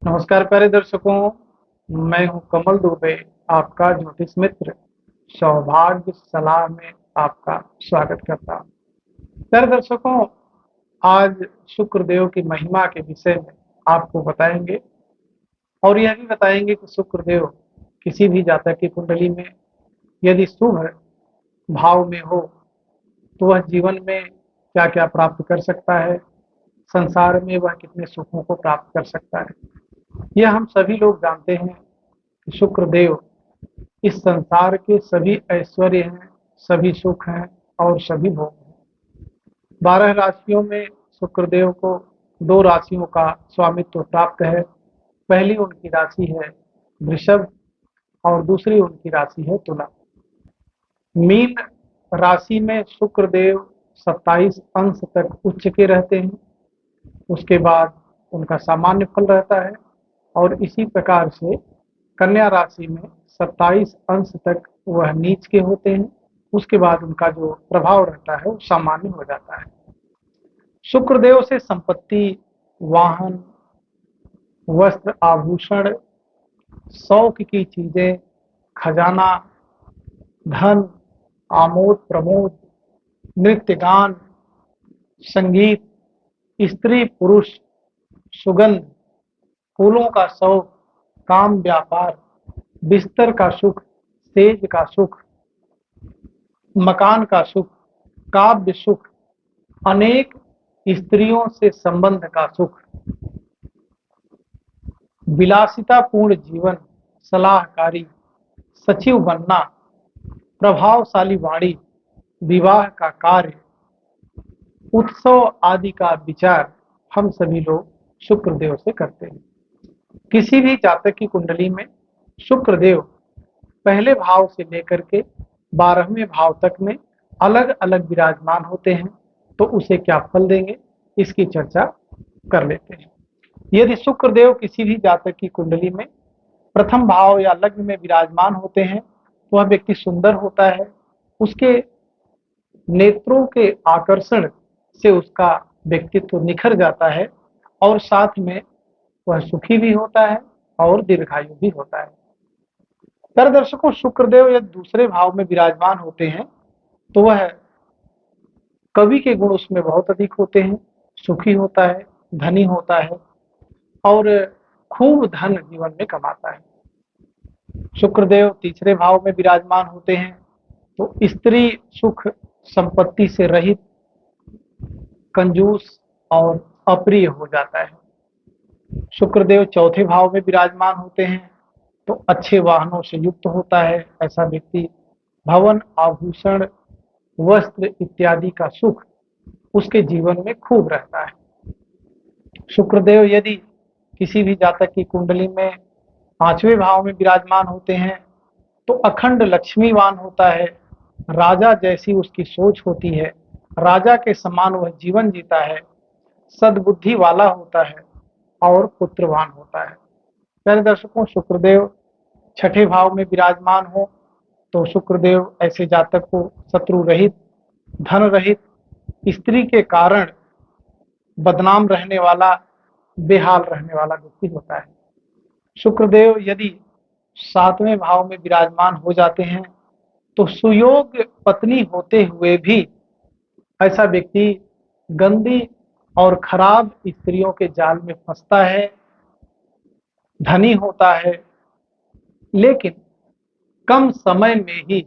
नमस्कार प्यारे दर्शकों। मैं हूं कमल दुबे, आपका ज्योतिष मित्र। सौभाग्य सलाह में आपका स्वागत करता हूं। प्यारे दर्शकों, आज शुक्रदेव की महिमा के विषय में आपको बताएंगे और यह भी बताएंगे कि शुक्रदेव किसी भी जातक की कुंडली में यदि शुभ भाव में हो तो वह जीवन में क्या क्या प्राप्त कर सकता है, संसार में वह कितने सुखों को प्राप्त कर सकता है। यह हम सभी लोग जानते हैं कि शुक्रदेव इस संसार के सभी ऐश्वर्य हैं, सभी सुख हैं और सभी भोग हैं। 12 राशियों में शुक्रदेव को 2 राशियों का स्वामित्व प्राप्त है। पहली उनकी राशि है वृषभ और दूसरी उनकी राशि है तुला। मीन राशि में शुक्रदेव 27 अंश तक उच्च के रहते हैं। उसके बाद उनका सामान्य फल रहता है और इसी प्रकार से कन्या राशि में 27 अंश तक वह नीच के होते हैं। उसके बाद उनका जो प्रभाव रहता है वो सामान्य हो जाता है। शुक्रदेव से संपत्ति, वाहन, वस्त्र, आभूषण, शौक की चीजें, खजाना, धन, आमोद प्रमोद, नृत्य गान, संगीत, स्त्री पुरुष, सुगंध, फूलों का शौक, काम व्यापार, बिस्तर का सुख, सेज का सुख, मकान का सुख, काव्य सुख, अनेक स्त्रियों से संबंध का सुख, विलासितापूर्ण जीवन, सलाहकारी, सचिव बनना, प्रभावशाली वाणी, विवाह का कार्य, उत्सव आदि का विचार हम सभी लोग शुक्रदेव से करते हैं। किसी भी जातक की कुंडली में शुक्रदेव पहले भाव से लेकर के 12वें भाव तक में अलग अलग विराजमान होते हैं तो उसे क्या फल देंगे, इसकी चर्चा कर लेते हैं। यदि शुक्रदेव किसी भी जातक की कुंडली में प्रथम भाव या लग्न में विराजमान होते हैं तो वह व्यक्ति सुंदर होता है। उसके नेत्रों के आकर्षण से उसका व्यक्तित्व निखर जाता है और साथ में वह सुखी भी होता है और दीर्घायु भी होता है। प्यारे दर्शकों, शुक्रदेव यदि दूसरे भाव में विराजमान होते हैं तो वह कवि के गुण उसमें बहुत अधिक होते हैं, सुखी होता है, धनी होता है और खूब धन जीवन में कमाता है। शुक्रदेव तीसरे भाव में विराजमान होते हैं तो स्त्री सुख, संपत्ति से रहित, कंजूस और अप्रिय हो जाता है। शुक्रदेव चौथे भाव में विराजमान होते हैं तो अच्छे वाहनों से युक्त होता है। ऐसा व्यक्ति भवन, आभूषण, वस्त्र इत्यादि का सुख उसके जीवन में खूब रहता है। शुक्रदेव यदि किसी भी जातक की कुंडली में 5वें भाव में विराजमान होते हैं तो अखंड लक्ष्मीवान होता है। राजा जैसी उसकी सोच होती है, राजा के समान वह जीवन जीता है, सद्बुद्धि वाला होता है और पुत्रवान होता है। प्यारे दर्शकों, शुक्रदेव छठे भाव में विराजमान हो तो शुक्रदेव ऐसे जातक को शत्रु रहित, धन रहित, स्त्री के कारण बदनाम रहने वाला, बेहाल रहने वाला व्यक्ति होता है। शुक्रदेव यदि 7वें भाव में विराजमान हो जाते हैं तो सुयोग पत्नी होते हुए भी ऐसा व्यक्ति गंदी और खराब स्त्रियों के जाल में फंसता है, धनी होता है, लेकिन कम समय में ही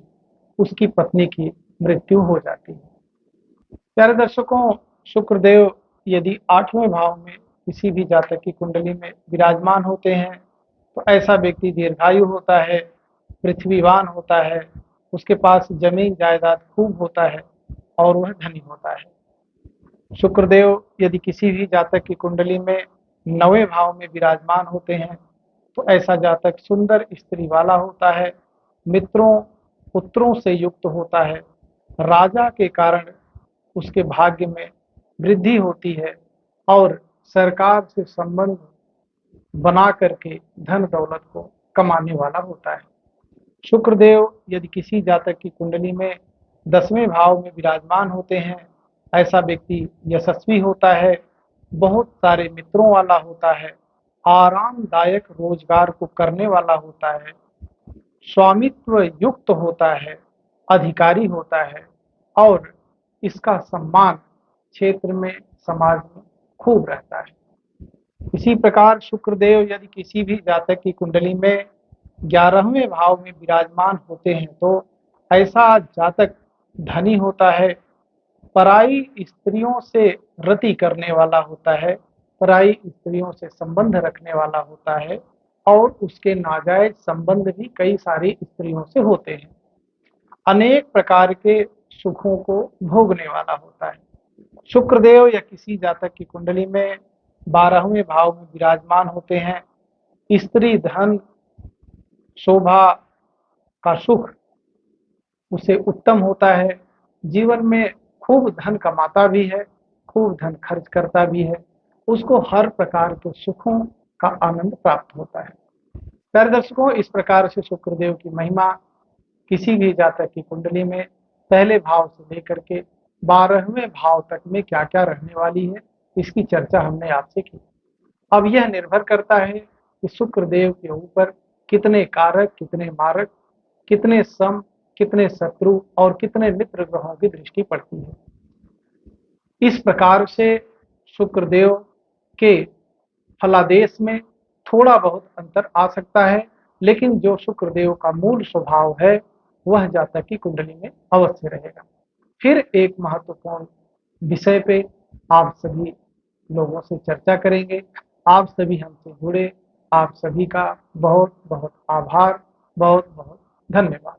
उसकी पत्नी की मृत्यु हो जाती है। प्यारे दर्शकों, शुक्रदेव यदि 8वें भाव में किसी भी जातक की कुंडली में विराजमान होते हैं तो ऐसा व्यक्ति दीर्घायु होता है, पृथ्वीवान होता है, उसके पास जमीन जायदाद खूब होता है और वह धनी होता है। शुक्रदेव यदि किसी भी जातक की कुंडली में 9वें भाव में विराजमान होते हैं तो ऐसा जातक सुंदर स्त्री वाला होता है, मित्रों, पुत्रों से युक्त होता है, राजा के कारण उसके भाग्य में वृद्धि होती है और सरकार से संबंध बना करके धन दौलत को कमाने वाला होता है। शुक्रदेव यदि किसी जातक की कुंडली में 10वें भाव में विराजमान होते हैं, ऐसा व्यक्ति यशस्वी होता है, बहुत सारे मित्रों वाला होता है आरामदायक रोजगार को करने वाला होता है, स्वामित्व युक्त होता है, अधिकारी होता है और इसका सम्मान क्षेत्र में, समाज में खूब रहता है। इसी प्रकार शुक्रदेव यदि किसी भी जातक की कुंडली में 11वें भाव में विराजमान होते हैं तो ऐसा जातक धनी होता है, पराई स्त्रियों से रति करने वाला होता है, पराई स्त्रियों से संबंध रखने वाला होता है और उसके नाजायज संबंध भी कई सारी स्त्रियों से होते हैं। अनेक प्रकार के सुखों को भोगने वाला होता है। शुक्रदेव या किसी जातक की कुंडली में 12वें भाव में विराजमान होते हैं, स्त्री धन शोभा का सुख उसे उत्तम होता है, जीवन में खूब धन कमाता भी है, खूब धन खर्च करता भी है, उसको हर प्रकार के सुखों का आनंद प्राप्त होता है। प्यारे दर्शकों, इस प्रकार से शुक्रदेव की महिमा किसी भी जातक की कुंडली में पहले भाव से लेकर के 12वें भाव तक में क्या क्या रहने वाली है, इसकी चर्चा हमने आपसे की। अब यह निर्भर करता है कि शुक्रदेव के ऊपर कितने कारक, कितने मारक, कितने सम, कितने शत्रु और कितने मित्र ग्रहों की दृष्टि पड़ती है। इस प्रकार से शुक्रदेव के फलादेश में थोड़ा बहुत अंतर आ सकता है, लेकिन जो शुक्रदेव का मूल स्वभाव है वह जातक की कुंडली में अवश्य रहेगा। फिर एक महत्वपूर्ण विषय पे आप सभी लोगों से चर्चा करेंगे। आप सभी हमसे जुड़े, आप सभी का बहुत बहुत आभार, बहुत बहुत धन्यवाद।